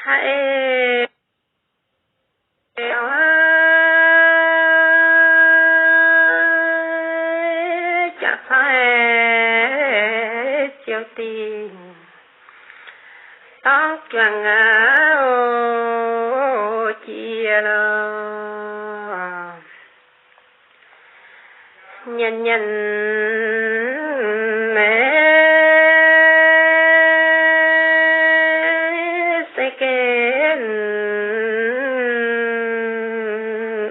hãy chả phải chiều tình tóc choàng áo chia lo nhân nhân mẹ sẽ kén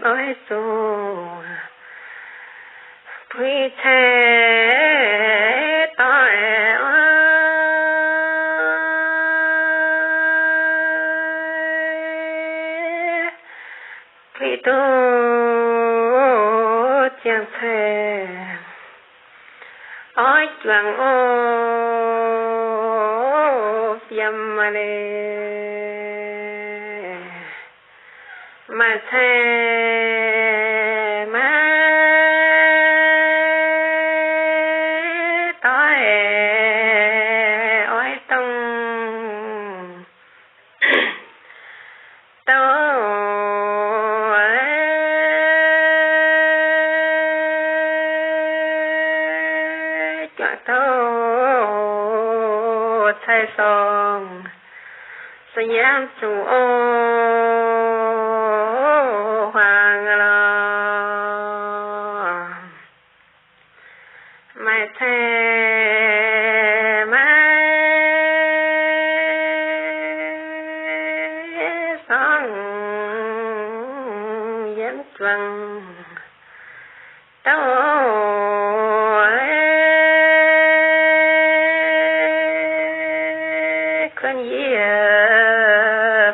ôi xô quý thế tỏi quý tu chẳng thể ôi choàng ô phiêm mà lê mà thế mà tỏi ôi tông thay song sẽ nhắm chủ ô hoàng lo mai thế mai song dẫn chuông tao con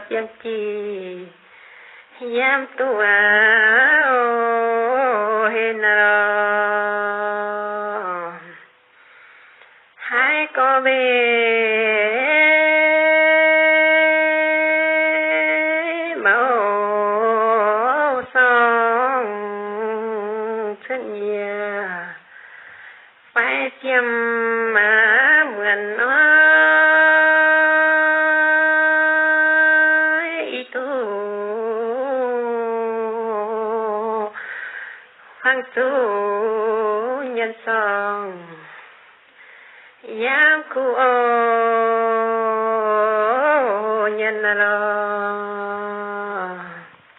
phiên chi yam tua hin lo hai có về màu song thân nhà phải chiêm mà mượn nó hoàng tu nhân song yam ku o nhân lo